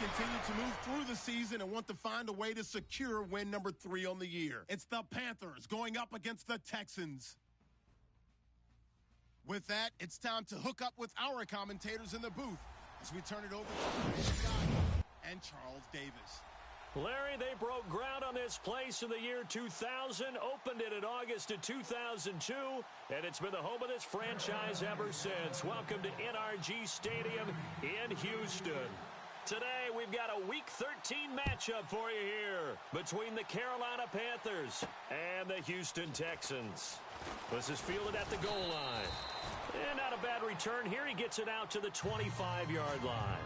continue to move through the season and want to find a way to secure win number 3 on the year. It's the Panthers going up against the Texans. With that, it's time to hook up with our commentators in the booth as we turn it over to Larry Scott and Charles Davis. Larry, they broke ground on this place in the year 2000, opened it in August of 2002, and it's been the home of this franchise ever since. Welcome to NRG Stadium in Houston. Today, we've got a Week 13 matchup for you here between the Carolina Panthers and the Houston Texans. This is fielded at the goal line. And not a bad return here. He gets it out to the 25-yard line.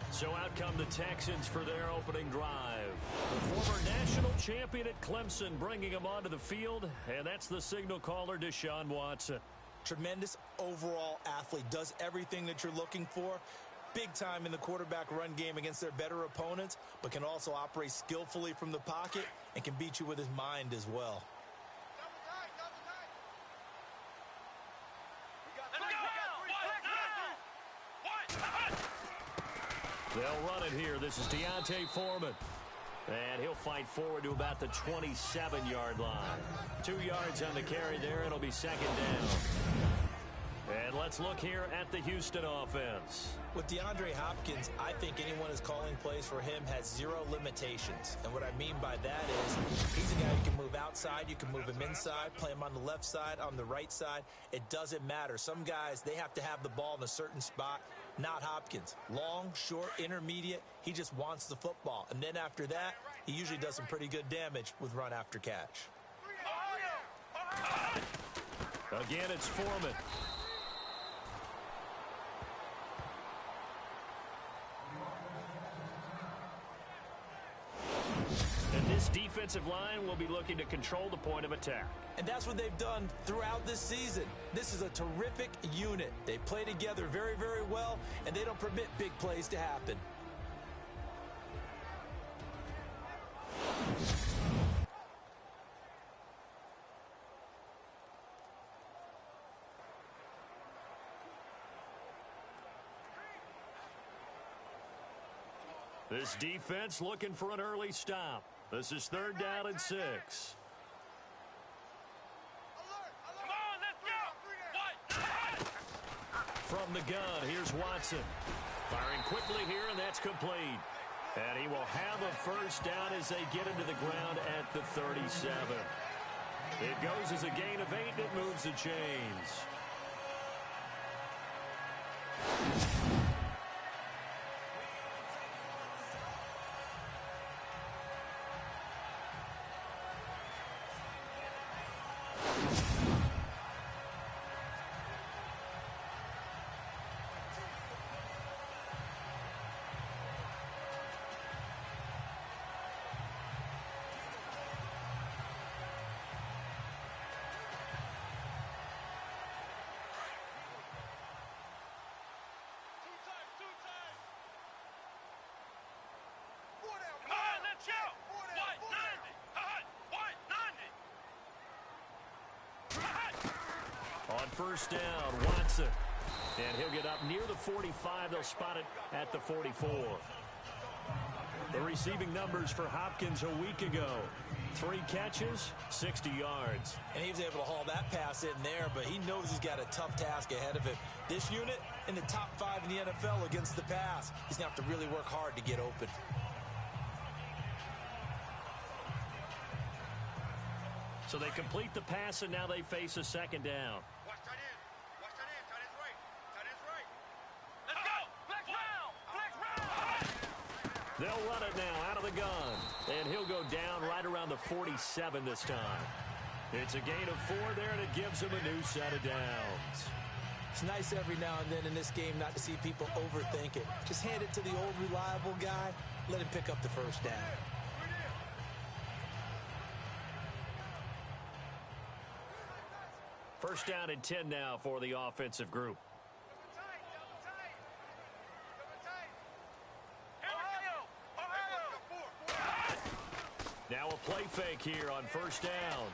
So out come the Texans for their opening drive. The former national champion at Clemson bringing him onto the field, and that's the signal caller, Deshaun Watson. Tremendous overall athlete, does everything that you're looking for. Big time in the quarterback run game against their better opponents, but can also operate skillfully from the pocket and can beat you with his mind as well. They'll run it here. This is Deontay Foreman. And he'll fight forward to about the 27-yard line. 2 yards on the carry there. It'll be second down. And let's look here at the Houston offense. With DeAndre Hopkins, I think anyone who's calling plays for him has zero limitations. And what I mean by that is he's a guy who can move outside, you can move him inside, play him on the left side, on the right side. It doesn't matter. Some guys, they have to have the ball in a certain spot. Not Hopkins. Long, short, intermediate. He just wants the football. And then after that, he usually does some pretty good damage with run after catch. Again, it's Foreman. And this defensive line will be looking to control the point of attack. And that's what they've done throughout this season. This is a terrific unit. They play together very, very well, and they don't permit big plays to happen. This defense looking for an early stop. This is 3rd down and 6. From the gun, here's Watson. Firing quickly here, and that's complete. And he will have a first down as they get into the ground at the 37. It goes as a gain of 8, and it moves the chains. On first down, Watson. And he'll get up near the 45. They'll spot it at the 44. The receiving numbers for Hopkins a week ago. 3 catches, 60 yards. And he was able to haul that pass in there, but he knows he's got a tough task ahead of him. This unit in the top 5 in the NFL against the pass. He's going to have to really work hard to get open. So they complete the pass, and now they face a second down. Watch tight end. Watch tight end. Tight end's right. Tight end's right. Let's go. Flex round. Flex round. They'll run it now out of the gun. And he'll go down right around the 47 this time. It's a gain of 4 there, and it gives him a new set of downs. It's nice every now and then in this game not to see people overthink it. Just hand it to the old reliable guy. Let him pick up the first down. First down and 10 now for the offensive group. Now a play fake here on first down.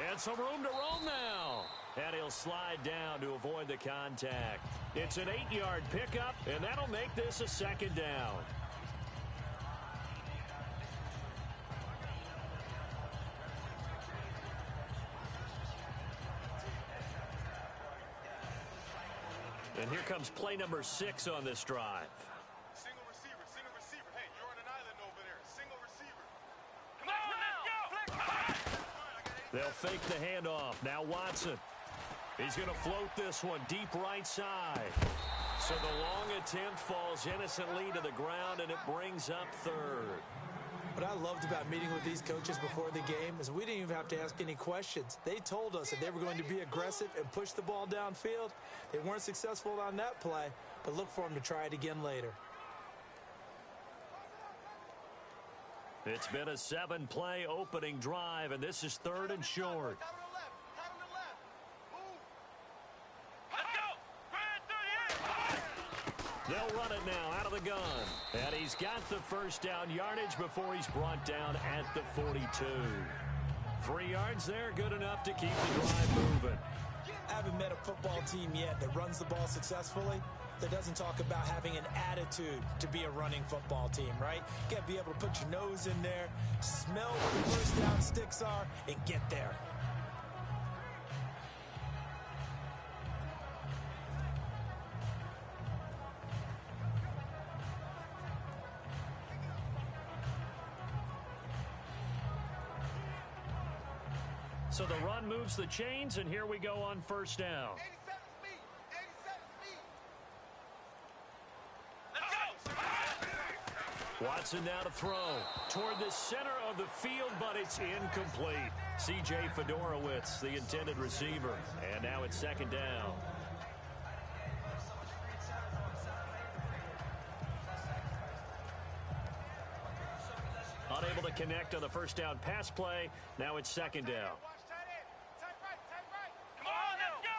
And some room to roam now. And he'll slide down to avoid the contact. It's an 8-yard pickup, and that'll make this a second down. And here comes play number 6 on this drive. Single receiver, single receiver. Hey, you're on an island over there. Single receiver. Come on, let's go. Flex. They'll fake the handoff. Now Watson. He's going to float this one deep right side. So the long attempt falls innocently to the ground, and it brings up third. What I loved about meeting with these coaches before the game is we didn't even have to ask any questions. They told us that they were going to be aggressive and push the ball downfield. They weren't successful on that play, but look for them to try it again later. It's been a 7-play opening drive, and this is third and short. They'll run it now out of the gun. And he's got the first down yardage before he's brought down at the 42. 3 yards there, good enough to keep the drive moving. I haven't met a football team yet that runs the ball successfully that doesn't talk about having an attitude to be a running football team, right? You got to be able to put your nose in there, smell where the first down sticks are, and get there. So the run moves the chains, and here we go on first down. 87 speed. 87 speed. Let's go. Watson now to throw toward the center of the field, but it's incomplete. C.J. Fedorowicz, the intended receiver. And now it's second down. Unable to connect on the first down pass play. Now it's second down. Watch tight end. Tight right, tight right. Come on, let's go.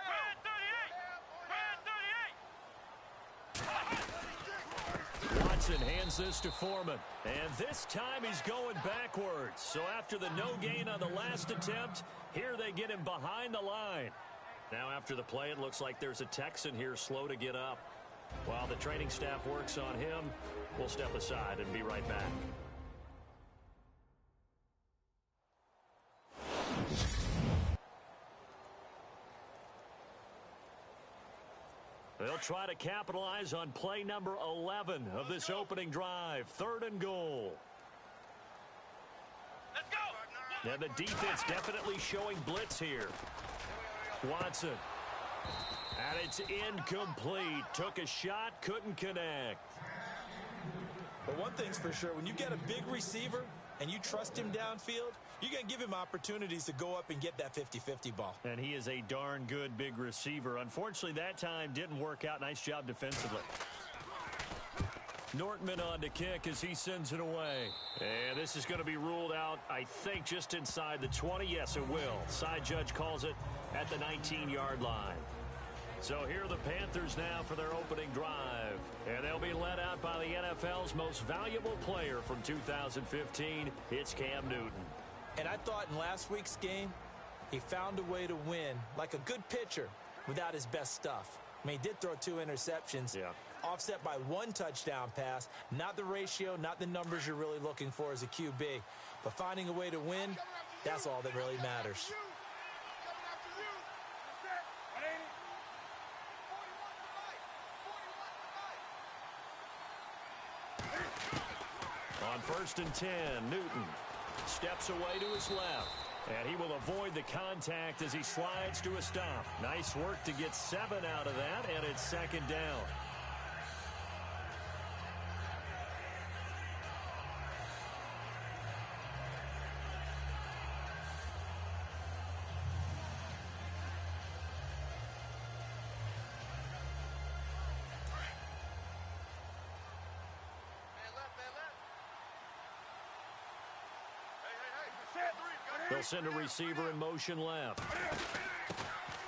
Red 38. Red 38. Watson hands this to Foreman. And this time he's going backwards. So after the no gain on the last attempt, here they get him behind the line. Now after the play, it looks like there's a Texan here slow to get up. While the training staff works on him, we'll step aside and be right back. They'll try to capitalize on play number 11 of this opening drive. Third and goal. Let's go. Now the defense definitely showing blitz here. Watson. And it's incomplete. Took a shot, couldn't connect. But one thing's for sure, when you get a big receiver and you trust him downfield, you're going to give him opportunities to go up and get that 50-50 ball. And he is a darn good big receiver. Unfortunately, that time didn't work out. Nice job defensively. Nortman on to kick as he sends it away. And this is going to be ruled out, I think, just inside the 20. Yes, it will. Side judge calls it at the 19-yard line. So here are the Panthers now for their opening drive. And they'll be led out by the NFL's most valuable player from 2015. It's Cam Newton. And I thought in last week's game, he found a way to win like a good pitcher without his best stuff. I mean, he did throw 2 interceptions, offset by 1 touchdown pass. Not the ratio, not the numbers you're really looking for as a QB. But finding a way to win, that's all that really matters. On first and 10, Newton steps away to his left. And he will avoid the contact as he slides to a stop. Nice work to get 7 out of that, and it's second down. They'll send a receiver in motion left.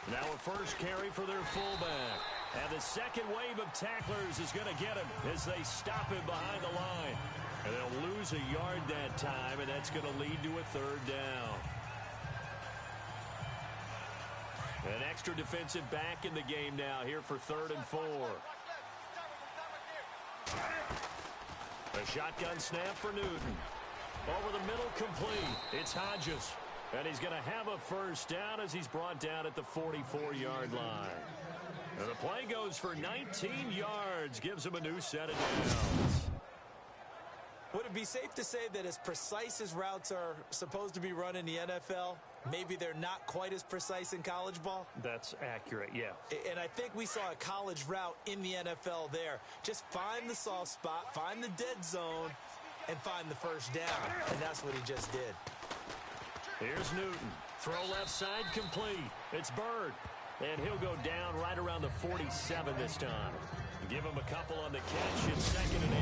Now a first carry for their fullback. And the second wave of tacklers is going to get him as they stop him behind the line. And they'll lose a yard that time, and that's going to lead to a third down. An extra defensive back in the game now here for 3rd and 4. A shotgun snap for Newton. Over the middle, complete. It's Hodges. And he's going to have a first down as he's brought down at the 44-yard line. And the play goes for 19 yards. Gives him a new set of downs. Would it be safe to say that as precise as routes are supposed to be run in the NFL, maybe they're not quite as precise in college ball? That's accurate, yeah. And I think we saw a college route in the NFL there. Just find the soft spot, find the dead zone, and find the first down. And that's what he just did. Here's Newton. Throw left side complete. It's Bird. And he'll go down right around the 47 this time. Give him a couple on the catch. It's 2nd and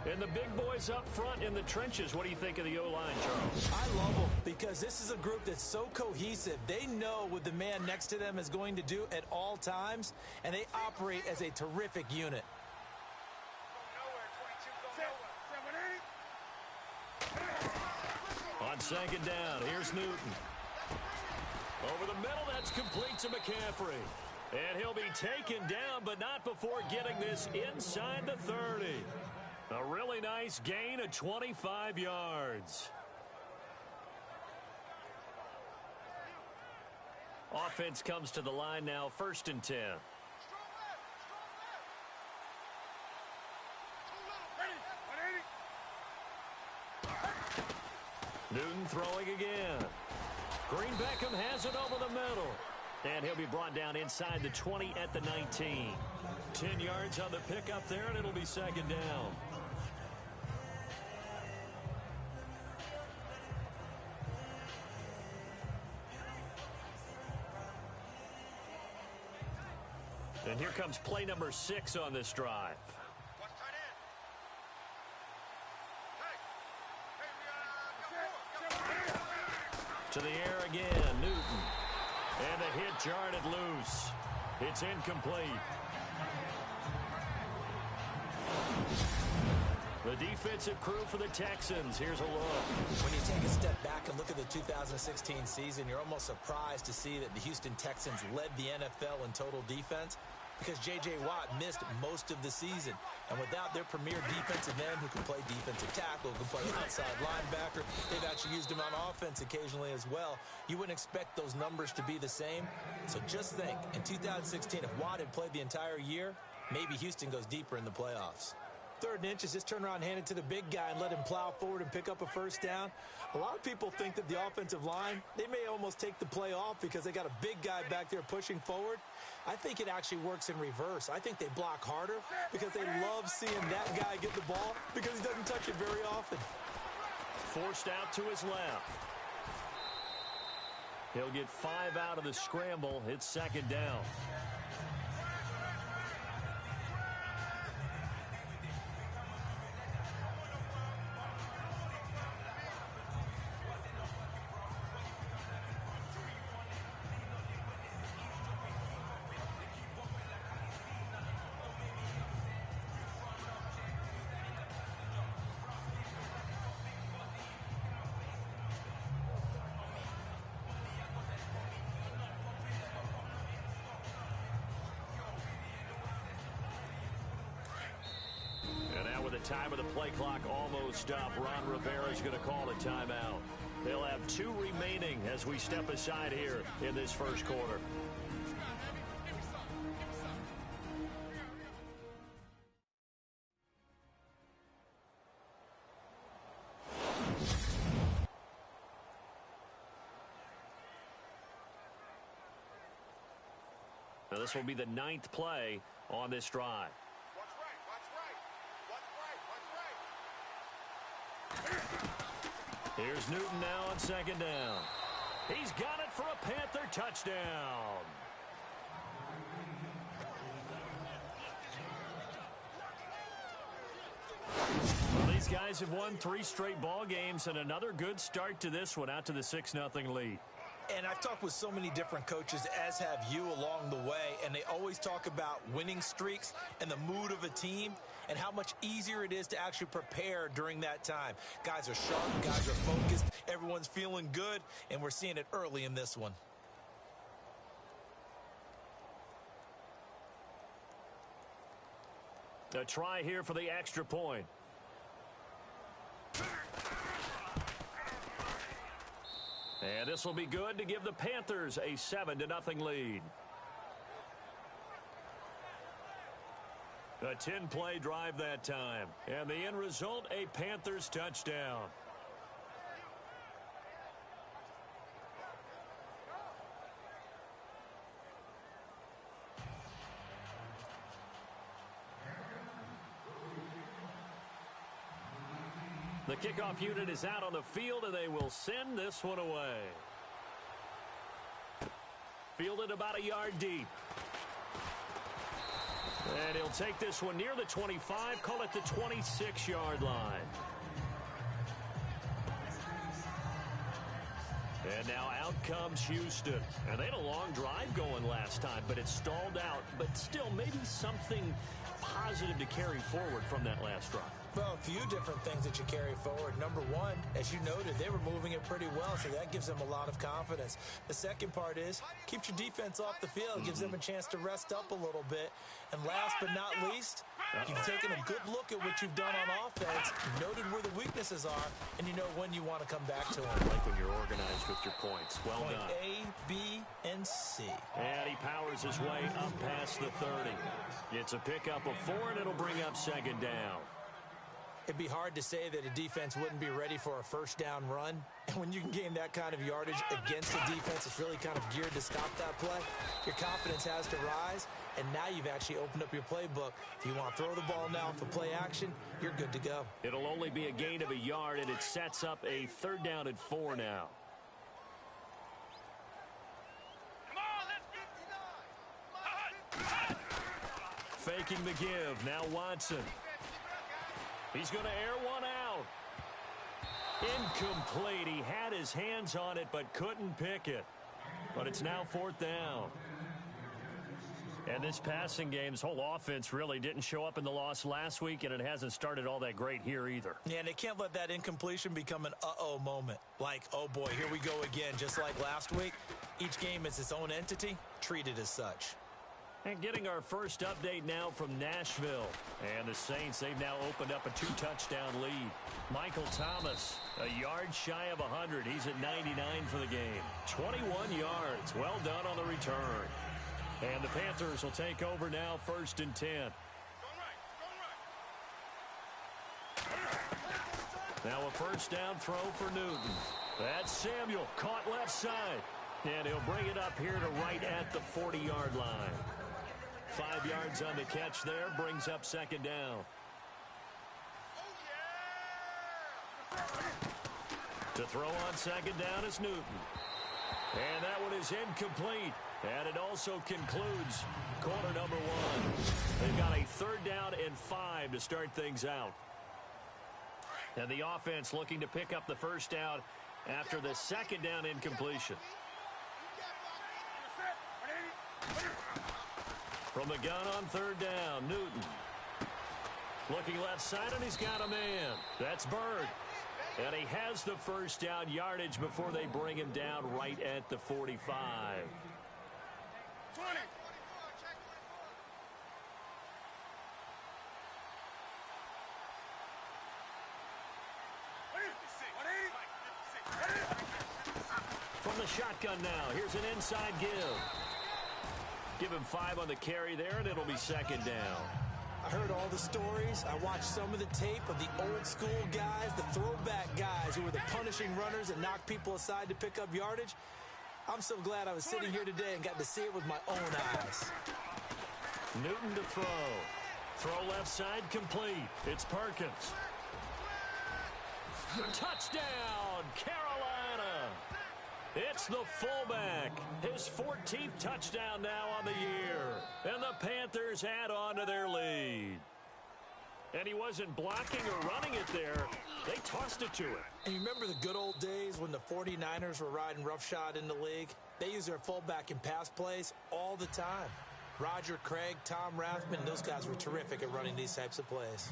8. And the big boys up front in the trenches. What do you think of the O-line, Charles? I love them because this is a group that's so cohesive. They know what the man next to them is going to do at all times, and they operate as a terrific unit. On 2nd down, here's Newton. Over the middle, that's complete to McCaffrey. And he'll be taken down, but not before getting this inside the 30. A really nice gain of 25 yards. Offense comes to the line now, 1st and 10. Newton throwing again. Green Beckham has it over the middle. And he'll be brought down inside the 20 at the 19. 10 yards on the pickup there, and it'll be 2nd down. And here comes play number 6 on this drive. To the air again, Newton. And the hit jarred it loose. It's incomplete. The defensive crew for the Texans. Here's a look. When you take a step back and look at the 2016 season, you're almost surprised to see that the Houston Texans led the NFL in total defense because J.J. Watt missed most of the season. And without their premier defensive end who can play defensive tackle, who can play outside linebacker, they've actually used him on offense occasionally as well. You wouldn't expect those numbers to be the same. So just think, in 2016, if Watt had played the entire year, maybe Houston goes deeper in the playoffs. 3rd and inches, just turn around, hand it to the big guy and let him plow forward and pick up a first down. A lot of people think that the offensive line, they may almost take the play off because they got a big guy back there pushing forward. I think it actually works in reverse. I think they block harder because they love seeing that guy get the ball because he doesn't touch it very often. Forced out to his left. He'll get 5 out of the scramble. It's 2nd down. Time of the play clock almost up. Ron Rivera is going to call a timeout. They'll have 2 remaining as we step aside here in this first quarter. Now this will be the 9th play on this drive. Here's Newton now on 2nd down. He's got it for a Panther touchdown. Well, these guys have won 3 straight ball games and another good start to this one out to the 6-0 lead. And I've talked with so many different coaches, as have you along the way, and they always talk about winning streaks and the mood of a team and how much easier it is to actually prepare during that time. Guys are sharp, guys are focused, everyone's feeling good, and we're seeing it early in this one. A try here for the extra point. And this will be good to give the Panthers a 7-0 lead. A 10-play drive that time. And the end result, a Panthers touchdown. The kickoff unit is out on the field, and they will send this one away. Fielded about a yard deep. And he'll take this one near the 25, call it the 26-yard line. And now out comes Houston. And they had a long drive going last time, but it stalled out. But still, maybe something positive to carry forward from that last drive. Well, a few different things that you carry forward. Number one, as you noted, they were moving it pretty well, so that gives them a lot of confidence. The second part is, keeps your defense off the field, gives them a chance to rest up a little bit. And last but not least, you've taken a good look at what you've done on offense, noted where the weaknesses are, and you know when you want to come back to them. Like when you're organized with your points. Well Point done. A, B, and C. And he powers his way up past the 30. It's a pickup of 4, and it'll bring up second down. It'd be hard to say that a defense wouldn't be ready for a first down run. And when you can gain that kind of yardage against a defense that's really kind of geared to stop that play, your confidence has to rise. And now you've actually opened up your playbook. If you want to throw the ball now for play action, you're good to go. It'll only be a gain of a yard, and it sets up a 3rd down and 4 now. Come on, let's get Faking the give. Now Watson. He's going to air one out. Incomplete. He had his hands on it but couldn't pick it. But it's now 4th down. And this passing game's whole offense really didn't show up in the loss last week, and it hasn't started all that great here either. Yeah, and they can't let that incompletion become an uh-oh moment. Like, oh boy, here we go again, just like last week. Each game is its own entity, treated as such. And getting our first update now from Nashville. And the Saints, they've now opened up a 2-touchdown lead. Michael Thomas, a yard shy of 100. He's at 99 for the game. 21 yards. Well done on the return. And the Panthers will take over now, 1st and 10. Now a first down throw for Newton. That's Samuel, caught left side. And he'll bring it up here to right at the 40-yard line. 5 yards on the catch there, brings up 2nd down. To throw on 2nd down is Newton. And that one is incomplete. And it also concludes quarter number 1. They've got a 3rd down and 5 to start things out. And the offense looking to pick up the first down after the 2nd down incompletion. From the gun on 3rd down, Newton. Looking left side, and he's got a man. That's Bird. And he has the first down yardage before they bring him down right at the 45. 20. From the shotgun now, here's an inside give. Give him 5 on the carry there, and it'll be 2nd down. I heard all the stories. I watched some of the tape of the old school guys, the throwback guys who were the punishing runners that knocked people aside to pick up yardage. I'm so glad I was sitting here today and got to see it with my own eyes. Newton to throw. Throw left side complete. It's Perkins. Touchdown, Carolina. It's the fullback. His 14th touchdown now on the year. And the Panthers add on to their lead. And he wasn't blocking or running it there. They tossed it to him. And you remember the good old days when the 49ers were riding roughshod in the league? They used their fullback in pass plays all the time. Roger Craig, Tom Rathman, those guys were terrific at running these types of plays.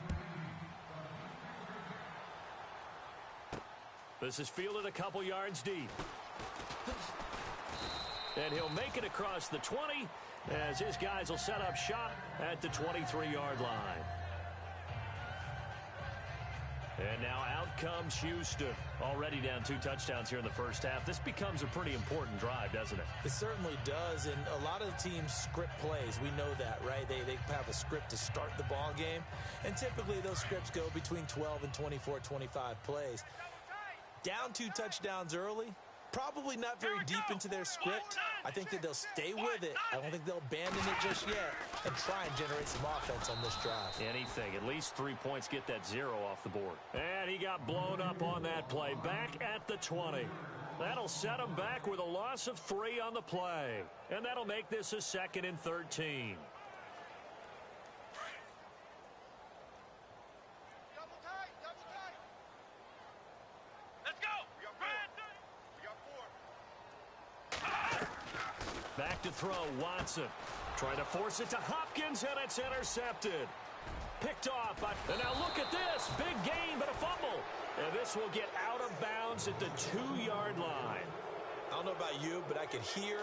This is fielded a couple yards deep. And he'll make it across the 20 as his guys will set up shop at the 23-yard line. And now out comes Houston. Already down 2 touchdowns here in the first half. This becomes a pretty important drive, doesn't it? It certainly does, and a lot of teams script plays. We know that, right? They have a script to start the ball game, and typically those scripts go between 12 and 24, 25 plays. Down 2 touchdowns early, probably not very deep into their script. I think that they'll stay with it. I don't think they'll abandon it just yet and try and generate some offense on this drive. Anything. At least 3 points, get that 0 off the board. And he got blown up on that play. Back at the 20. That'll set him back with a loss of 3 on the play. And that'll make this a 2nd and 13. Double tight, double tight. Let's go. We got 4. Back to throw, Watson. Trying to force it to Hopkins, and it's intercepted. Picked off, and now look at this. Big gain, but a fumble. And this will get out of bounds at the 2-yard line. I don't know about you, but I could hear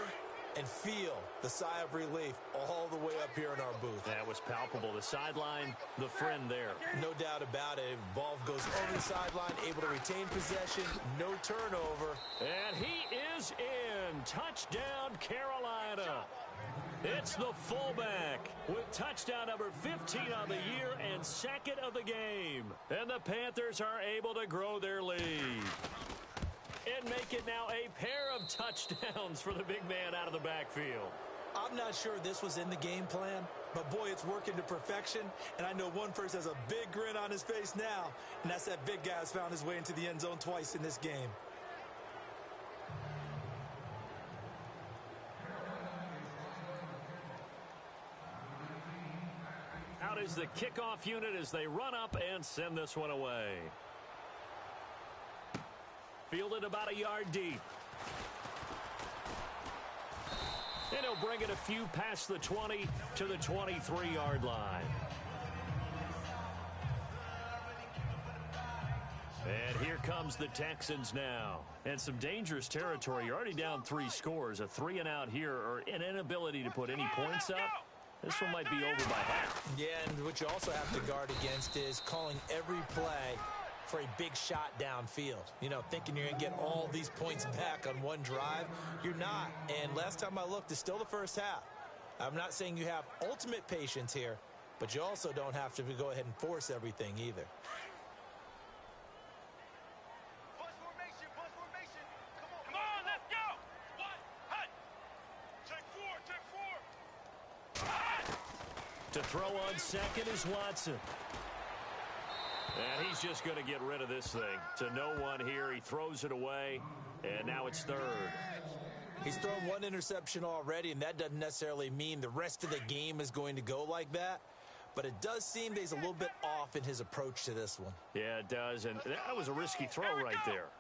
and feel the sigh of relief all the way up here in our booth. That was palpable. The sideline, the friend there. No doubt about it. Ball goes over the sideline, able to retain possession, no turnover. And he is in. Touchdown, Carolina. It's the fullback with touchdown number 15 on the year and 2nd of the game. And the Panthers are able to grow their lead and make it now a pair of touchdowns for the big man out of the backfield. I'm not sure this was in the game plan, but boy, it's working to perfection. And I know one person has a big grin on his face now, and that's that big guy who's found his way into the end zone twice in this game. Out is the kickoff unit as they run up and send this one away. Fielded about a yard deep. And he'll bring it a few past the 20 to the 23-yard line. And here comes the Texans now. And some dangerous territory. You're already down 3 scores. A 3-and-out here, or an inability to put any points up. This one might be over by half. Yeah, and what you also have to guard against is calling every play for a big shot downfield. You know, thinking you're going to get all these points back on one drive. You're not. And last time I looked, it's still the first half. I'm not saying you have ultimate patience here, but you also don't have to go ahead and force everything either. Bus formation, bus formation. Come on, let's go. What? Hut. Check 4, check 4. To throw on 2nd is Watson. And he's just going to get rid of this thing. To no one here. He throws it away, and now it's 3rd. He's thrown 1 interception already, and that doesn't necessarily mean the rest of the game is going to go like that. But it does seem that he's a little bit off in his approach to this one. Yeah, it does, and that was a risky throw right there.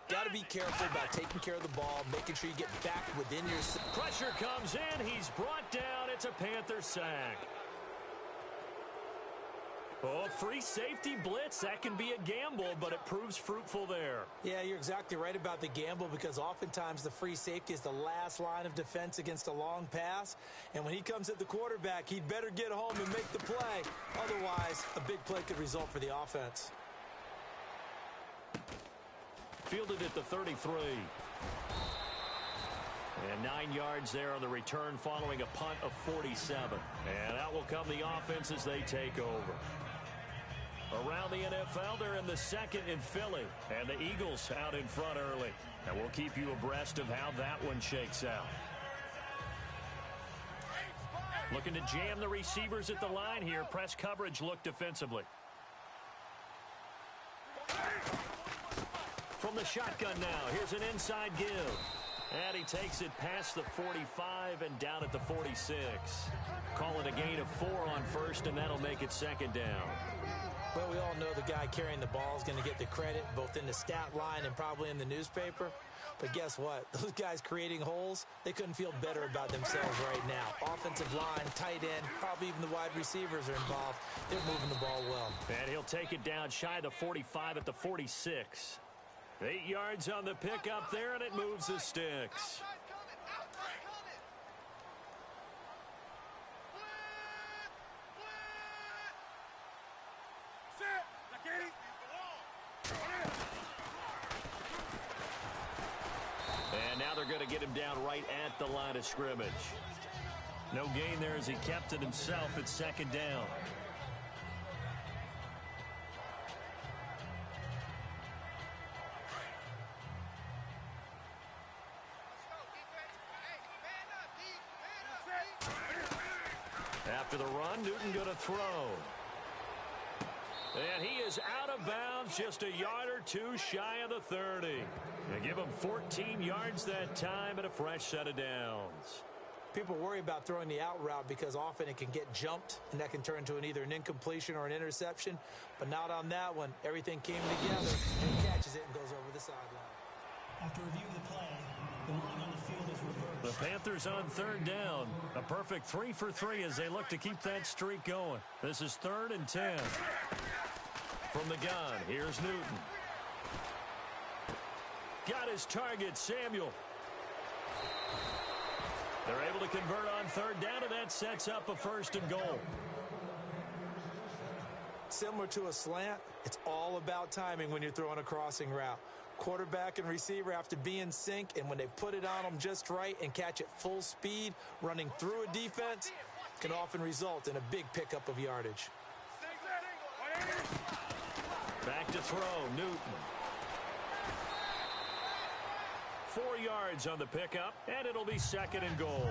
Got to be careful about taking care of the ball, making sure you get back within your... Pressure comes in. He's brought down. It's a Panther sack. Oh, free safety blitz. That can be a gamble, but it proves fruitful there. Yeah, you're exactly right about the gamble, because oftentimes the free safety is the last line of defense against a long pass. And when he comes at the quarterback, he'd better get home and make the play. Otherwise, a big play could result for the offense. Fielded at the 33. And 9 yards there on the return following a punt of 47. And out will come the offense as they take over. Around the NFL, they're in the 2nd in Philly. And the Eagles out in front early. And we'll keep you abreast of how that one shakes out. Looking to jam the receivers at the line here. Press coverage look defensively. From the shotgun now, here's an inside give. And he takes it past the 45 and down at the 46. Call it a gain of 4 on 1st, and that'll make it 2nd down. Well, we all know the guy carrying the ball is going to get the credit, both in the stat line and probably in the newspaper. But guess what? Those guys creating holes, they couldn't feel better about themselves right now. Offensive line, tight end, probably even the wide receivers are involved. They're moving the ball well. And he'll take it down shy of the 45 at the 46. 8 yards on the pickup there, and it moves the sticks. going to get him down right at the line of scrimmage. No gain there as he kept it himself at second down. After the run, Newton going to throw. And he is out of bounds, just a yard or two shy of the 30. They give him 14 yards that time and a fresh set of downs. People worry about throwing the out route because often it can get jumped, and that can turn into either an incompletion or an interception. But not on that one. Everything came together, and he catches it and goes over the sideline. After reviewing the play, the running on the field is reversed. The Panthers on third down. A perfect 3 for 3 as they look to keep that streak going. This is 3rd and 10. From the gun, here's Newton. Got his target, Samuel. They're able to convert on third down, and that sets up a 1st and goal. Similar to a slant, it's all about timing when you're throwing a crossing route. Quarterback and receiver have to be in sync, and when they put it on them just right and catch it full speed, running through a defense can often result in a big pickup of yardage. Back to throw, Newton. 4 yards on the pickup, and it'll be 2nd and goal.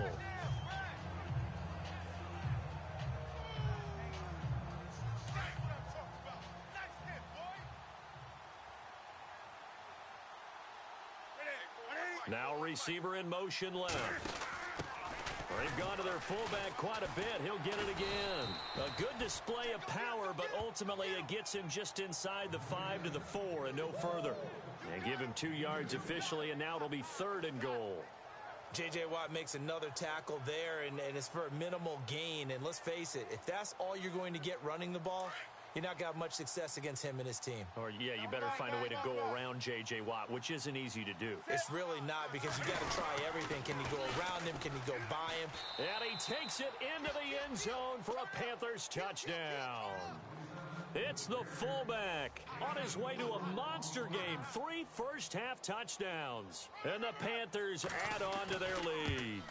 Now receiver in motion left. They've gone to their fullback quite a bit. He'll get it again. A good display of power, but ultimately it gets him just inside the 5 to the 4 and no further. And give him 2 yards officially, and now it'll be 3rd and goal. J.J. Watt makes another tackle there, and it's for a minimal gain. And let's face it, if that's all you're going to get running the ball, you're not going to have much success against him and his team. Or, yeah, you better find a way to go around J.J. Watt, which isn't easy to do. It's really not, because you got to try everything. Can you go around him? Can you go by him? And he takes it into the end zone for a Panthers touchdown. It's the fullback on his way to a monster game. 3 first-half touchdowns. And the Panthers add on to their lead.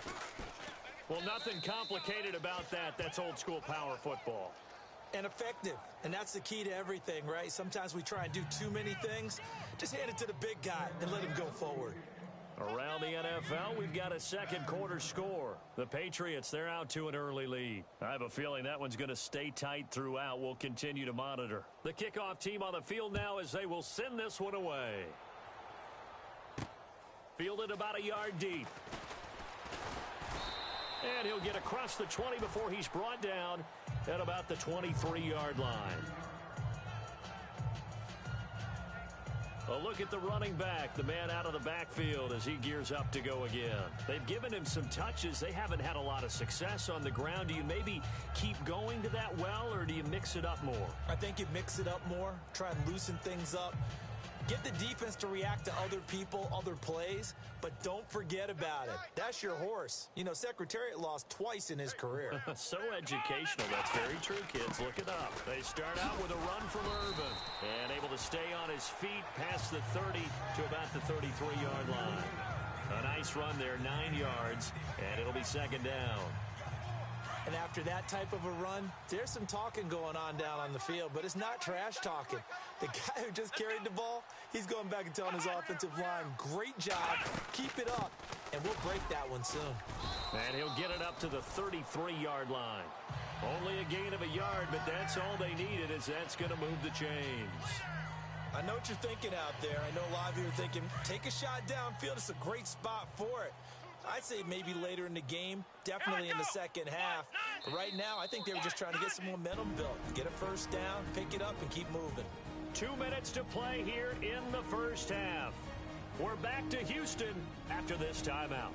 Well, nothing complicated about that. That's old-school power football. And effective. And that's the key to everything, right? Sometimes we try and do too many things. Just hand it to the big guy and let him go forward. Around the NFL, we've got a second quarter score. The Patriots, they're out to an early lead. I have a feeling that one's going to stay tight throughout. We'll continue to monitor. The kickoff team on the field now as they will send this one away. Fielded about a yard deep. And he'll get across the 20 before he's brought down at about the 23-yard line. A look at the running back, the man out of the backfield as he gears up to go again. They've given him some touches. They haven't had a lot of success on the ground. Do you maybe keep going to that well, or do you mix it up more? I think you mix it up more, try and loosen things up. Get the defense to react to other people, other plays, but don't forget about it. That's your horse. You know, Secretariat lost twice in his career. So educational. That's very true, kids. Look it up. They start out with a run from Urban and able to stay on his feet past the 30 to about the 33-yard line. A nice run there, 9 yards, and it'll be 2nd down. And after that type of a run, there's some talking going on down on the field, but it's not trash talking. The guy who just carried the ball, he's going back and telling his offensive line, great job, keep it up, and we'll break that one soon. And he'll get it up to the 33-yard line. Only a gain of a yard, but that's all they needed, as that's going to move the chains. I know what you're thinking out there. I know a lot of you are thinking, take a shot downfield. It's a great spot for it. I'd say maybe later in the game, definitely in the second half. But right now, I think they were just trying to get some momentum built. Get a first down, pick it up, and keep moving. 2 minutes to play here in the first half. We're back to Houston after this timeout.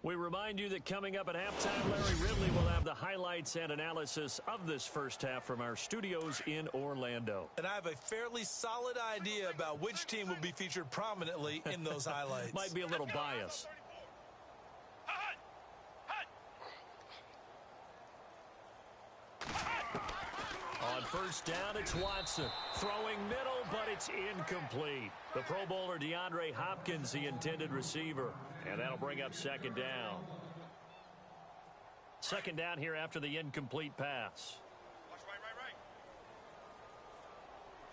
We remind you that coming up at halftime, Larry Ridley will have the highlights and analysis of this first half from our studios in Orlando. And I have a fairly solid idea about which team will be featured prominently in those highlights. Might be a little biased. On first down, it's Watson. Throwing middle, but it's incomplete. The Pro Bowler DeAndre Hopkins, the intended receiver. And that'll bring up second down. Second down here after the incomplete pass. Watch right.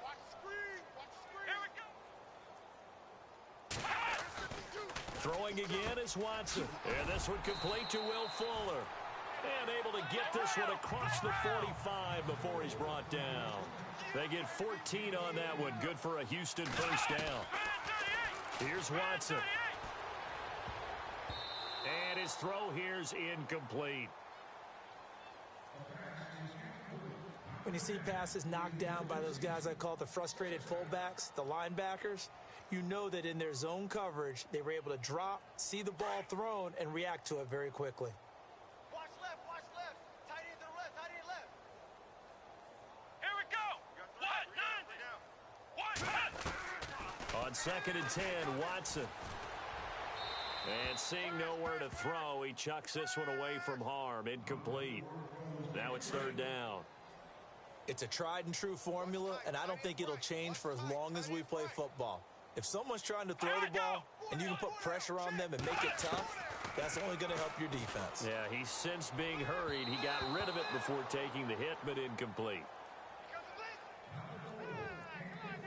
Watch screen. Here we go. Throwing again is Watson. And this one complete to Will Fuller. And able to get this one across the 45 before he's brought down. They get 14 on that one. Good for a Houston first down. Here's Watson. And his throw here's incomplete. When you see passes knocked down by those guys I call the frustrated fullbacks, the linebackers, you know that in their zone coverage, they were able to drop, see the ball thrown, and react to it very quickly. Watch left. Tight end to the left. Here we go. On 2nd and 10, Watson. And seeing nowhere to throw, he chucks this one away from harm. Incomplete. Now it's third down. It's a tried and true formula, and I don't think it'll change for as long as we play football. If someone's trying to throw the ball and you can put pressure on them and make it tough, that's only going to help your defense. Yeah, he's since being hurried. He got rid of it before taking the hit, but incomplete.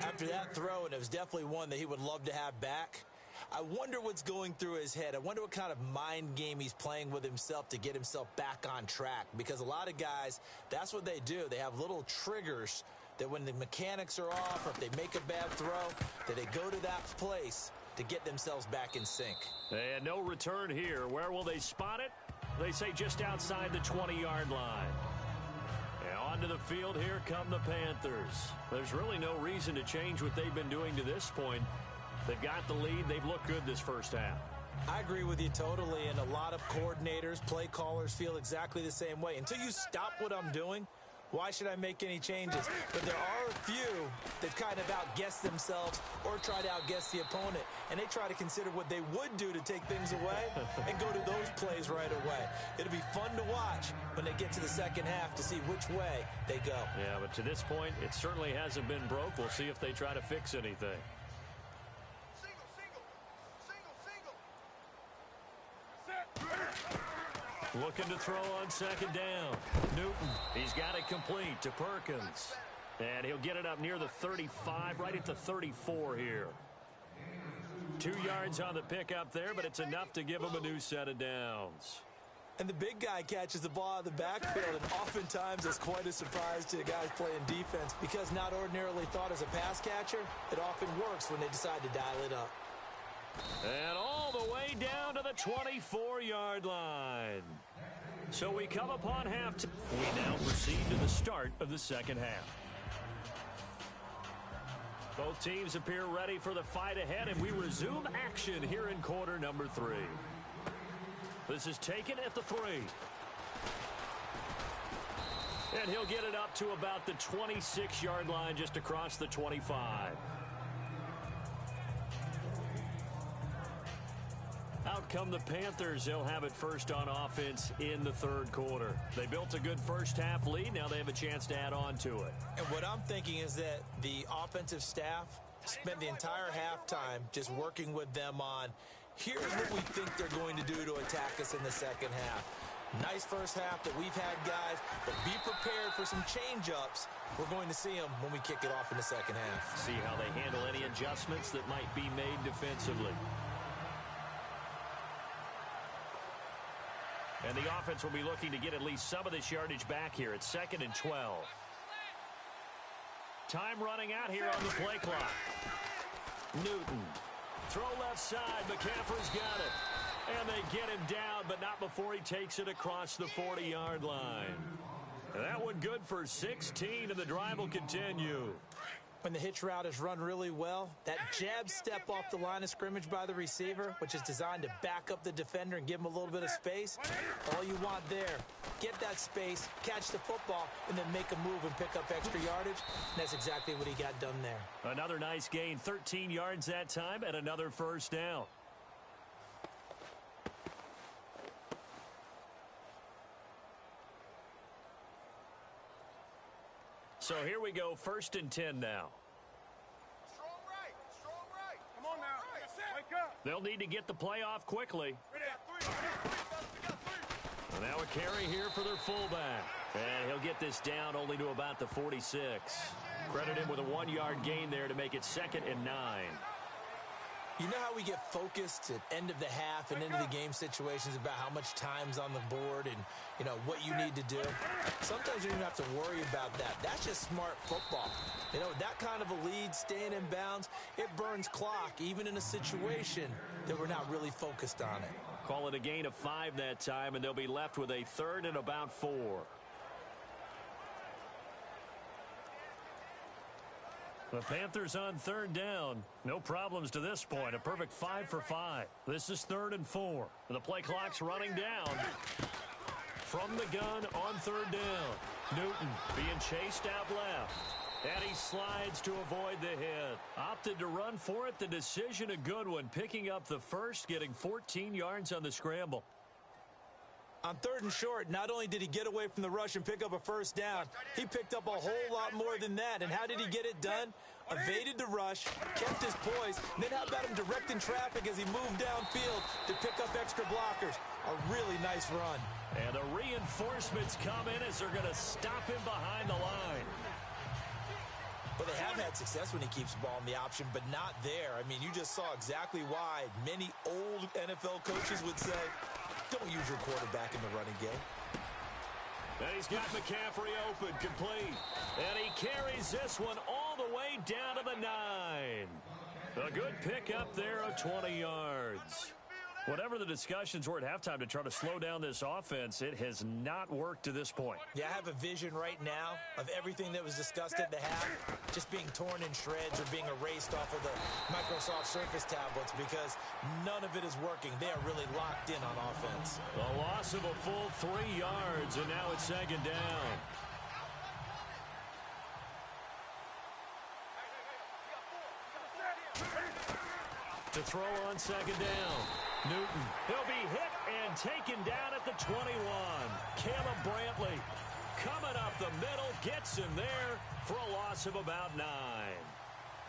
After that throw, and it was definitely one that he would love to have back, I wonder what's going through his head. I wonder what kind of mind game he's playing with himself to get himself back on track. Because a lot of guys, that's what they do. They have little triggers that when the mechanics are off or if they make a bad throw, that they go to that place to get themselves back in sync. And no return here. Where will they spot it? They say just outside the 20-yard line. And onto the field, here come the Panthers. There's really no reason to change what they've been doing to this point. They've got the lead. They've looked good this first half. I agree with you totally, and a lot of coordinators, play callers feel exactly the same way. Until you stop what I'm doing, why should I make any changes? But there are a few that kind of outguess themselves or try to outguess the opponent, and they try to consider what they would do to take things away and go to those plays right away. It'll be fun to watch when they get to the second half to see which way they go. Yeah, but to this point, it certainly hasn't been broke. We'll see if they try to fix anything. Looking to throw on second down. Newton, he's got it complete to Perkins. And he'll get it up near the 35, right at the 34 here. 2 yards on the pickup there, but it's enough to give him a new set of downs. And the big guy catches the ball out of the backfield, and oftentimes it's quite a surprise to the guys playing defense because not ordinarily thought as a pass catcher, it often works when they decide to dial it up. And all the way down to the 24-yard line. So we come upon halftime. We now proceed to the start of the second half. Both teams appear ready for the fight ahead, and we resume action here in quarter number 3. This is taken at the 3. And he'll get it up to about the 26-yard line just across the 25. Out come the Panthers. They'll have it first on offense in the third quarter. They built a good first half lead. Now they have a chance to add on to it. And what I'm thinking is that the offensive staff spent the entire halftime just working with them on, here's what we think they're going to do to attack us in the second half. Nice first half that we've had, guys, but be prepared for some change-ups. We're going to see them when we kick it off in the second half. See how they handle any adjustments that might be made defensively. And the offense will be looking to get at least some of this yardage back here at 2nd and 12. Time running out here on the play clock. Newton. Throw left side. McCaffrey's got it. And they get him down, but not before he takes it across the 40-yard line. And that one good for 16, and the drive will continue. When the hitch route is run really well, that jab step off the line of scrimmage by the receiver, which is designed to back up the defender and give him a little bit of space, all you want there, get that space, catch the football, and then make a move and pick up extra yardage. And that's exactly what he got done there. Another nice gain, 13 yards that time, and another first down. So here we go, 1st and 10 now. Strong right. Strong right. Come on now. Wake up. They'll need to get the play off quickly. We got three. We got three. And now a carry here for their fullback. And he'll get this down only to about the 46. Credit him with a 1-yard gain there to make it 2nd and 9. You know how we get focused at end of the half and into the game situations about how much time's on the board and, you know, what you need to do? Sometimes you don't even have to worry about that. That's just smart football. You know, that kind of a lead, staying in bounds, it burns clock, even in a situation that we're not really focused on it. Call it a gain of 5 that time, and they'll be left with a 3rd and about 4. The Panthers on 3rd down. No problems to this point. A perfect 5 for 5. This is 3rd and 4. The play clock's running down. From the gun on 3rd down. Newton being chased out left. And he slides to avoid the hit. Opted to run for it. The decision a good one. Picking up the first, getting 14 yards on the scramble. On 3rd and short, not only did he get away from the rush and pick up a 1st down, he picked up a whole lot more than that. And how did he get it done? Evaded the rush, kept his poise, and then how about him directing traffic as he moved downfield to pick up extra blockers? A really nice run. And the reinforcements come in as they're going to stop him behind the line. But they have had success when he keeps the ball in the option, but not there. I mean, you just saw exactly why many old NFL coaches would say, don't use your quarterback in the running game. And he's got McCaffrey open, complete. And he carries this one all the way down to the 9. A good pickup there of 20 yards. Whatever the discussions were at halftime to try to slow down this offense, it has not worked to this point. Yeah, I have a vision right now of everything that was discussed at the half just being torn in shreds or being erased off of the Microsoft Surface tablets because none of it is working. They are really locked in on offense. A loss of a full 3 yards, and now it's 2nd down. To throw on 2nd down. Newton, he'll be hit and taken down at the 21. Caleb Brantley coming up the middle, gets him there for a loss of about 9.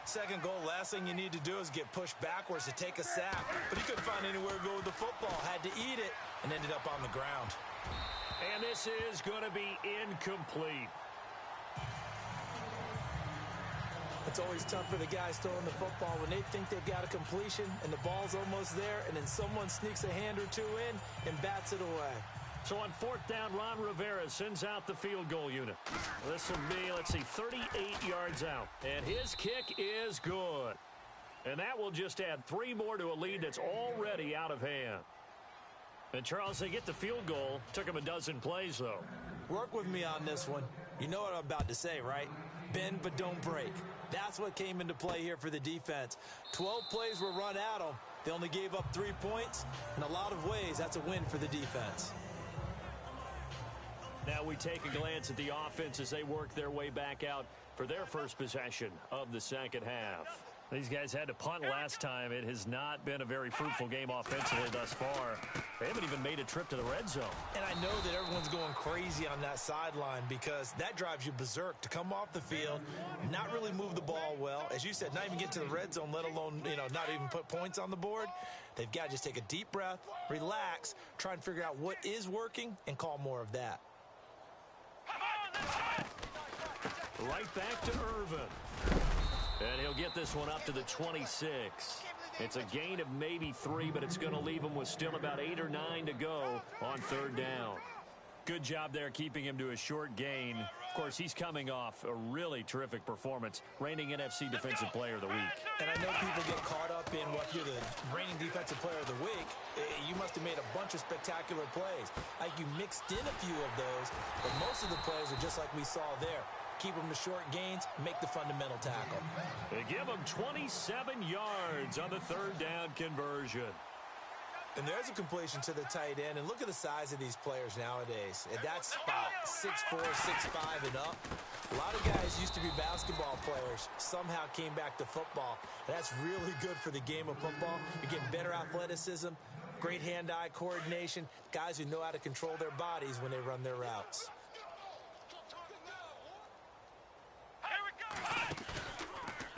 Second goal, last thing you need to do is get pushed backwards to take a sack. But he couldn't find anywhere to go with the football. Had to eat it and ended up on the ground. And this is going to be incomplete. It's always tough for the guys throwing the football when they think they've got a completion and the ball's almost there, and then someone sneaks a hand or two in and bats it away. So on 4th down, Ron Rivera sends out the field goal unit. This will be, 38 yards out. And his kick is good. And that will just add 3 more to a lead that's already out of hand. And, Charles, they get the field goal. Took them a dozen plays, though. Work with me on this one. You know what I'm about to say, right? Bend but don't break. That's what came into play here for the defense. 12 plays were run at them. They only gave up 3 points. In a lot of ways, that's a win for the defense. Now we take a glance at the offense as they work their way back out for their first possession of the second half. These guys had to punt last time. It has not been a very fruitful game offensively thus far. They haven't even made a trip to the red zone. And I know that everyone's going crazy on that sideline because that drives you berserk to come off the field, not really move the ball well. As you said, not even get to the red zone, let alone, not even put points on the board. They've got to just take a deep breath, relax, try and figure out what is working, and call more of that. Right back to Irvin. And he'll get this one up to the 26. It's a gain of maybe 3, but it's going to leave him with still about 8 or 9 to go on 3rd down. Good job there keeping him to a short gain. Of course, he's coming off a really terrific performance, reigning NFC Defensive Player of the Week. And I know people get caught up in what you're the reigning Defensive Player of the Week. You must have made a bunch of spectacular plays. Like you mixed in a few of those, but most of the plays are just like we saw there. Keep them to short gains, make the fundamental tackle. They give him 27 yards on the 3rd down conversion. And there's a completion to the tight end. And look at the size of these players nowadays. At that spot, 6'4", 6'5", and up. A lot of guys used to be basketball players, somehow came back to football. And that's really good for the game of football. You're getting better athleticism, great hand-eye coordination, guys who know how to control their bodies when they run their routes.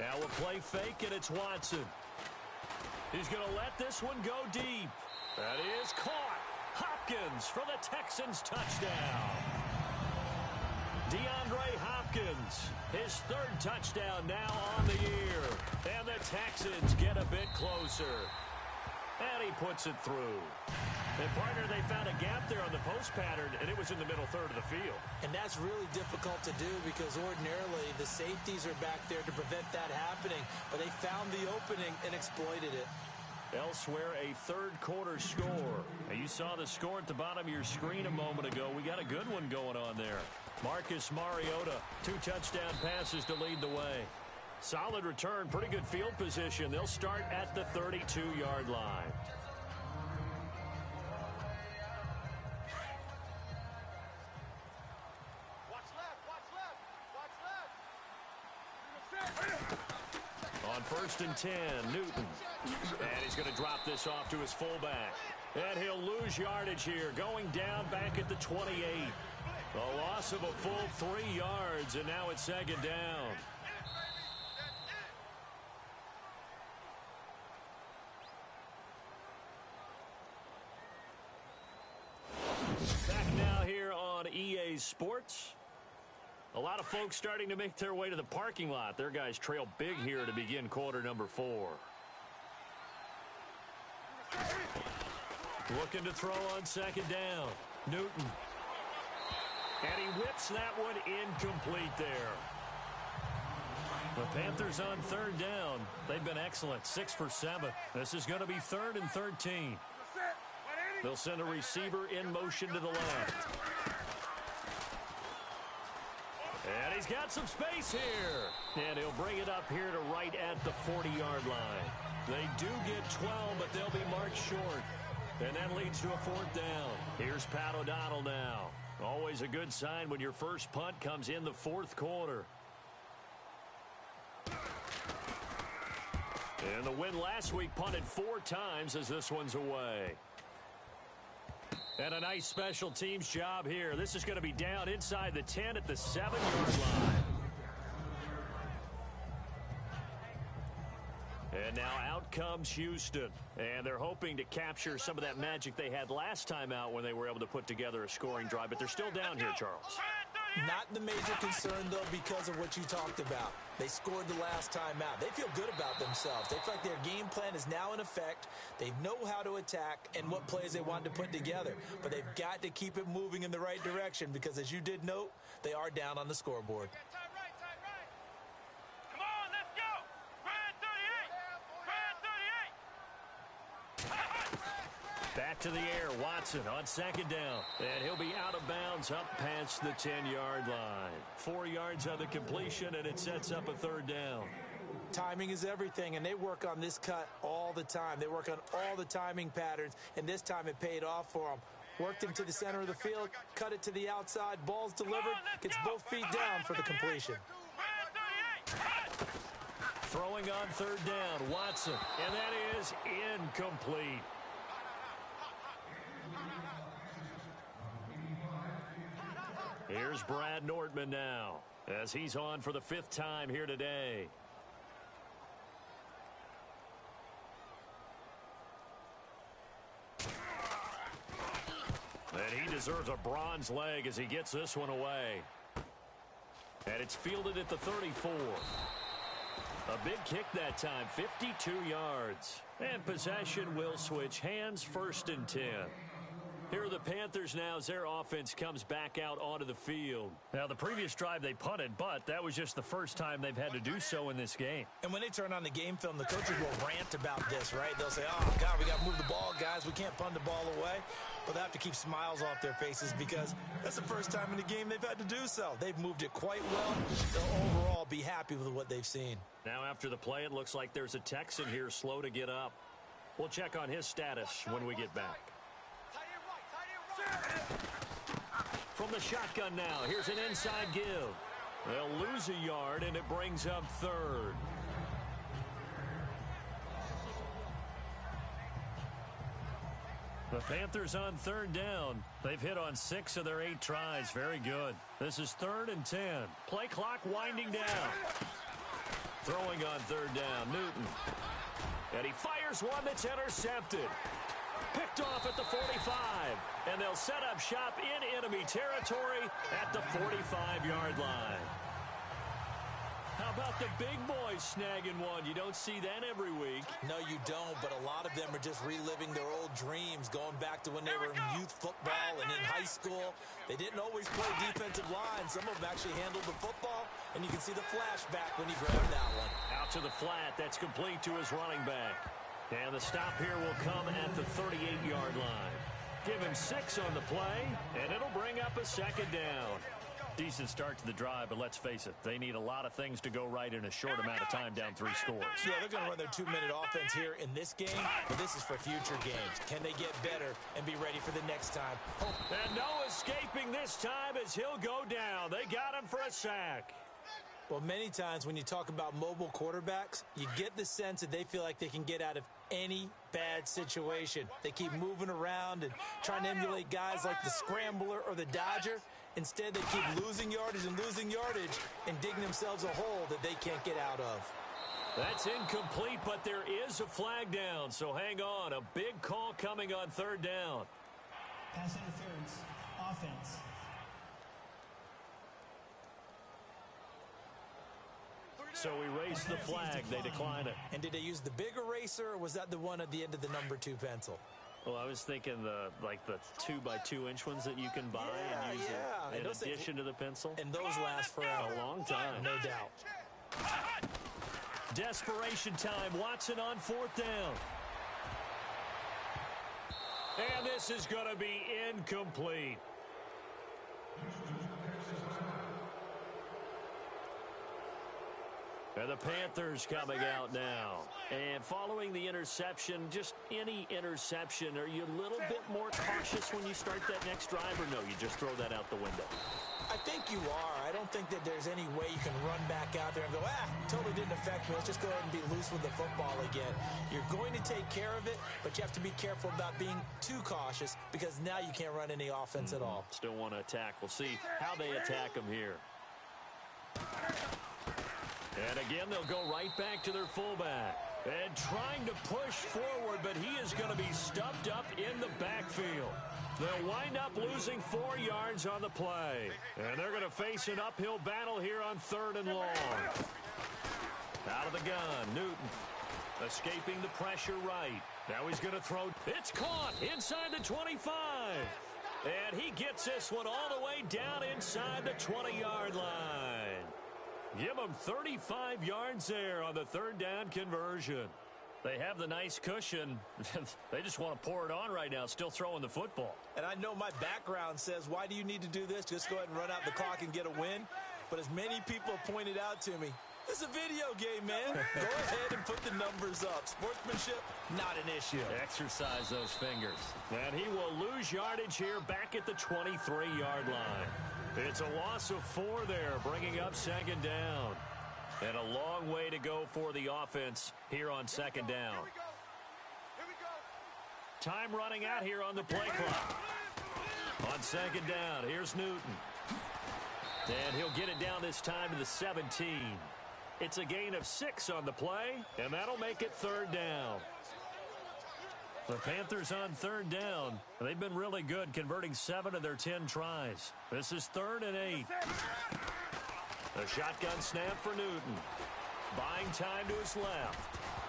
Now we'll play fake, and it's Watson. He's going to let this one go deep. That is caught. Hopkins for the Texans touchdown. DeAndre Hopkins, his third touchdown now on the year. And the Texans get a bit closer. And he puts it through. And, partner, they found a gap there on the post pattern, and it was in the middle third of the field. And that's really difficult to do because ordinarily the safeties are back there to prevent that happening. But they found the opening and exploited it. Elsewhere, a third-quarter score. Now, you saw the score at the bottom of your screen a moment ago. We got a good one going on there. Marcus Mariota, 2 touchdown passes to lead the way. Solid return, pretty good field position. They'll start at the 32-yard line. On 1st and 10, Newton. And he's going to drop this off to his fullback. And he'll lose yardage here, going down back at the 28. A loss of a full 3 yards, and now it's 2nd down. Back now here on EA Sports. A lot of folks starting to make their way to the parking lot. Their guys trail big here to begin quarter number 4. Looking to throw on 2nd down. Newton. And he whips that one incomplete there. The Panthers on 3rd down. They've been excellent, 6 for 7. This is going to be 3rd and 13. They'll send a receiver in motion to the left. And he's got some space here. And he'll bring it up here to right at the 40-yard line. They do get 12, but they'll be marked short. And that leads to a 4th down. Here's Pat O'Donnell now. Always a good sign when your first punt comes in the 4th quarter. And the win last week punted 4 times as this one's away. And a nice special teams job here. This is going to be down inside the 10 at the 7-yard line. And now out comes Houston. And they're hoping to capture some of that magic they had last time out when they were able to put together a scoring drive. But they're still down here, Charles. Not the major concern, though, because of what you talked about. They scored the last time out. They feel good about themselves. They feel like their game plan is now in effect. They know how to attack and what plays they want to put together. But they've got to keep it moving in the right direction because, as you did note, they are down on the scoreboard. Come on, let's go! Red 38! Red 38! Back to the air, Watson on 2nd down. And he'll be out of bounds up past the 10-yard line. 4 yards on the completion, and it sets up a 3rd down. Timing is everything, and they work on this cut all the time. They work on all the timing patterns, and this time it paid off for them. Worked him to the center of the field, cut it to the outside, ball's delivered, gets both feet down for the completion. Throwing on 3rd down, Watson, and that is incomplete. Here's Brad Nordman now, as he's on for the 5th time here today. And he deserves a bronze leg as he gets this one away. And it's fielded at the 34. A big kick that time, 52 yards. And possession will switch hands, 1st and 10. Here are the Panthers now as their offense comes back out onto the field. Now, the previous drive they punted, but that was just the first time they've had to do so in this game. And when they turn on the game film, the coaches will rant about this, right? They'll say, oh, God, we got to move the ball, guys. We can't punt the ball away. But they have to keep smiles off their faces because that's the first time in the game they've had to do so. They've moved it quite well. They'll overall be happy with what they've seen. Now, after the play, it looks like there's a Texan here slow to get up. We'll check on his status when we get back. From the shotgun now, here's an inside give. They'll lose a yard, and it brings up 3rd. The Panthers on 3rd down. They've hit on 6 of their 8 tries. Very good. This is 3rd and 10. Play clock winding down. Throwing on third down, Newton. And he fires one that's intercepted. Picked off at the 45. And they'll set up shop in enemy territory at the 45-yard line. How about the big boys snagging one? You don't see that every week. No, you don't, but a lot of them are just reliving their old dreams, going back to when they were in youth football and in high school. They didn't always play defensive line. Some of them actually handled the football, and you can see the flashback when he grabbed that one. Out to the flat. That's complete to his running back. And the stop here will come at the 38-yard line. Give him 6 on the play, and it'll bring up a second down. Decent start to the drive, but let's face it, they need a lot of things to go right in a short amount of time down 3 scores. Yeah, they're going to run their 2-minute offense here in this game, but this is for future games. Can they get better and be ready for the next time? And no escaping this time as he'll go down. They got him for a sack. Well, many times when you talk about mobile quarterbacks, you get the sense that they feel like they can get out of any bad situation. They keep moving around and trying to emulate guys like the Scrambler or the Dodger. Instead, they keep losing yardage and digging themselves a hole that they can't get out of. That's incomplete, but there is a flag down, so hang on. A big call coming on third down. Pass interference. Offense. So we raise the flag. They decline it. And did they use the big eraser, or was that the one at the end of the number 2 pencil? Well, I was thinking the 2x2-inch ones that you can buy and use in addition to the pencil. And those last forever. A long time. No doubt. Desperation time. Watson on 4th down. And this is going to be incomplete. And the Panthers coming out now. And following the interception, just any interception, are you a little bit more cautious when you start that next drive, or no, you just throw that out the window? I think you are. I don't think that there's any way you can run back out there and go, totally didn't affect me. Let's just go ahead and be loose with the football again. You're going to take care of it, but you have to be careful about being too cautious because now you can't run any offense at all. Still want to attack. We'll see how they attack them here. And again, they'll go right back to their fullback. And trying to push forward, but he is going to be stuffed up in the backfield. They'll wind up losing 4 yards on the play. And they're going to face an uphill battle here on 3rd and long. Out of the gun, Newton. Escaping the pressure right. Now he's going to throw. It's caught inside the 25. And he gets this one all the way down inside the 20-yard line. Give them 35 yards there on the 3rd down conversion. They have the nice cushion. They just want to pour it on right now, still throwing the football. And I know my background says, why do you need to do this? Just go ahead and run out the clock and get a win. But as many people have pointed out to me, it's a video game, man. Go ahead and put the numbers up. Sportsmanship, not an issue. Exercise those fingers. And he will lose yardage here back at the 23-yard line. It's a loss of 4 there, bringing up 2nd down. And a long way to go for the offense here on 2nd down. Here we go. Time running out here on the play clock. On 2nd down, here's Newton. And he'll get it down this time to the 17. It's a gain of 6 on the play, and that'll make it 3rd down. The Panthers on 3rd down. They've been really good, converting 7 of their 10 tries. This is 3rd and 8. A shotgun snap for Newton. Buying time to his left.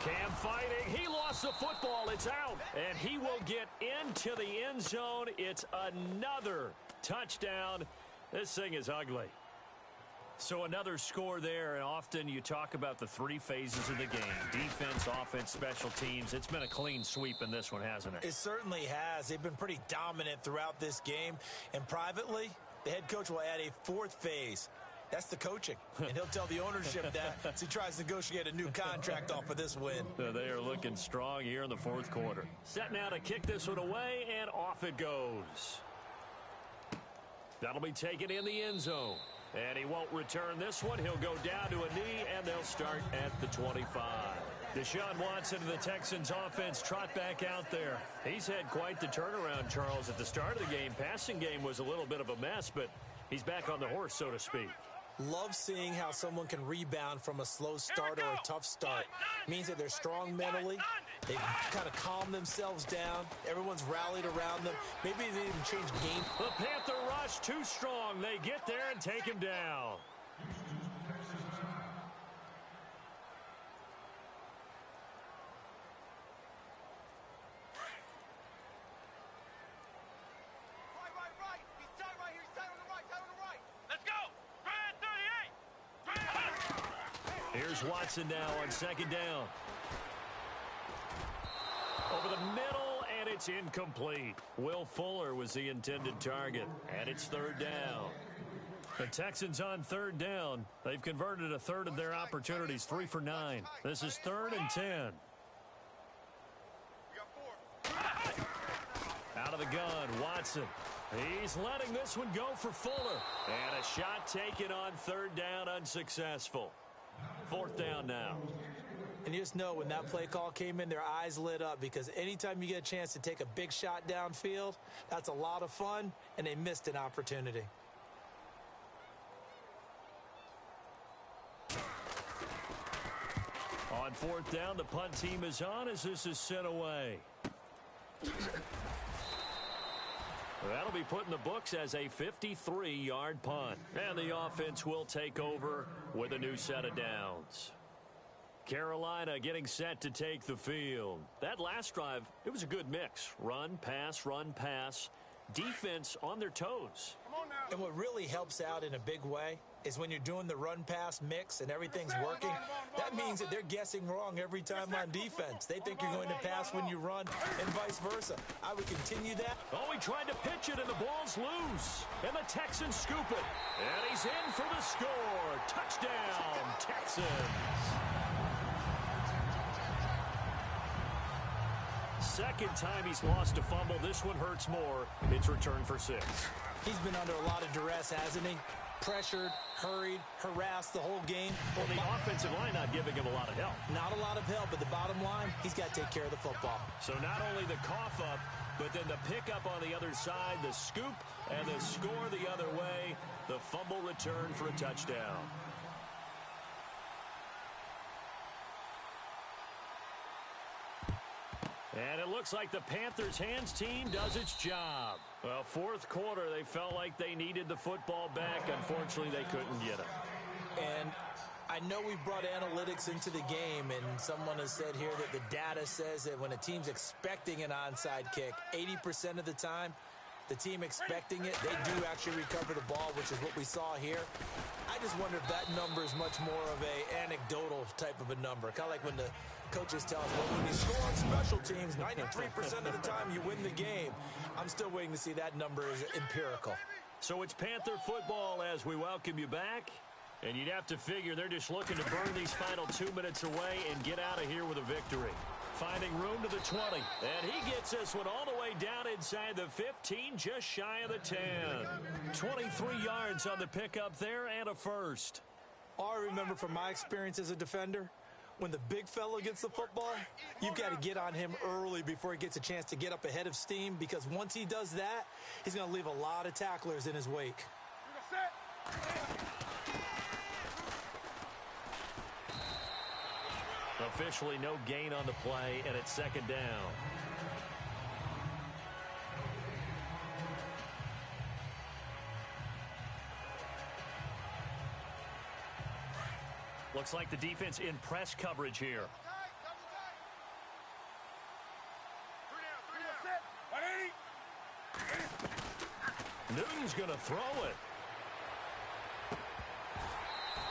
Cam fighting. He lost the football. It's out. And he will get into the end zone. It's another touchdown. This thing is ugly. So another score there, and often you talk about the 3 phases of the game. Defense, offense, special teams. It's been a clean sweep in this one, hasn't it? It certainly has. They've been pretty dominant throughout this game. And privately, the head coach will add a 4th phase. That's the coaching. And he'll tell the ownership that as he tries to negotiate a new contract off of this win. They are looking strong here in the 4th quarter. Set now to kick this one away, and off it goes. That'll be taken in the end zone. And he won't return this one. He'll go down to a knee, and they'll start at the 25. Deshaun Watson and the Texans offense trot back out there. He's had quite the turnaround, Charles. At the start of the game, passing game was a little bit of a mess, but he's back on the horse, so to speak. Love seeing how someone can rebound from a slow start or a tough start. Means that they're strong mentally. They've kind of calmed themselves down. Everyone's rallied around them. Maybe they even change game. The Panther rush too strong. They get there and take him down. Right. He's tight right here. He's tight on the right. Let's go. Grand 38. Here's Watson now on second down. Over the middle, and it's incomplete. Will Fuller was the intended target, and it's third down. The Texans on third down. They've converted a third of their opportunities, 3 for 9. This is 3rd and 10. We got 4. Out of the gun, Watson. He's letting this one go for Fuller. And a shot taken on third down, unsuccessful. 4th down now. And you just know when that play call came in, their eyes lit up, because anytime you get a chance to take a big shot downfield, that's a lot of fun, and they missed an opportunity. On 4th down, the punt team is on as this is sent away. That'll be put in the books as a 53-yard punt. And the offense will take over with a new set of downs. Carolina getting set to take the field. That last drive, it was a good mix. Run, pass. Defense on their toes. And what really helps out in a big way is when you're doing the run-pass mix and everything's working, that means that they're guessing wrong every time on defense. They think you're going to pass when you run and vice versa. I would continue that. Oh, he tried to pitch it, and the ball's loose. And the Texans scoop it. And he's in for the score. Touchdown, Texans. Second time he's lost a fumble. This one hurts more. It's returned for 6. He's been under a lot of duress, hasn't he? Pressured, hurried, harassed the whole game. Well, the offensive line not giving him a lot of help. Not a lot of help, but the bottom line, he's got to take care of the football. So not only the cough up, but then the pickup on the other side, the scoop, and the score the other way. The fumble return for a touchdown. And it looks like the Panthers' hands team does its job. Well, 4th quarter, they felt like they needed the football back. Unfortunately, they couldn't get it. And I know we've brought analytics into the game, and someone has said here that the data says that when a team's expecting an onside kick, 80% of the time, the team expecting it, they do actually recover the ball, which is what we saw here. I just wonder if that number is much more of a anecdotal type of a number. Kind of like when the coaches tell us, well, when you score on special teams, 93% of the time you win the game. I'm still waiting to see that number is empirical. So it's Panther football as we welcome you back. And you'd have to figure they're just looking to burn these final 2 minutes away and get out of here with a victory. Finding room to the 20. And he gets this one all the way down inside the 15, just shy of the 10. 23 yards on the pickup there and a first. All I remember from my experience as a defender, when the big fella gets the football, you've got to get on him early before he gets a chance to get up ahead of steam, because once he does that, he's going to leave a lot of tacklers in his wake. Officially no gain on the play, and it's 2nd down. Looks like the defense in press coverage here. Newton's going to throw it.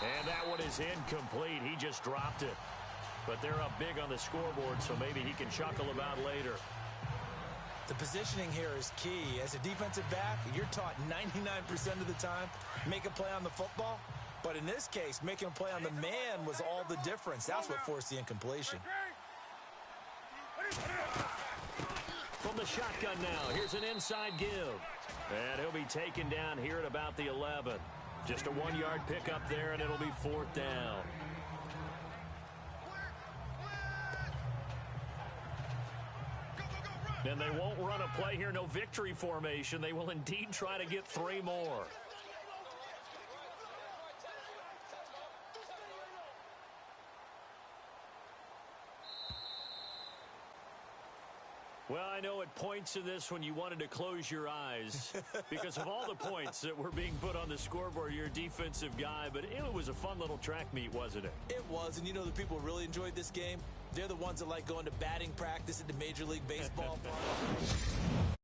And that one is incomplete. He just dropped it. But they're up big on the scoreboard, so maybe he can chuckle about later. The positioning here is key. As a defensive back, you're taught 99% of the time, make a play on the football. But in this case, making a play on the man was all the difference. That's what forced the incompletion. From the shotgun now, here's an inside give. And he'll be taken down here at about the 11. Just a 1-yard pickup there, and it'll be 4th down. And they won't run a play here, no victory formation. They will indeed try to get 3 more. Well, I know at points in this when you wanted to close your eyes because of all the points that were being put on the scoreboard. You're a defensive guy, but it was a fun little track meet, wasn't it? It was, and you know the people who really enjoyed this game? They're the ones that like going to batting practice at the Major League Baseball park.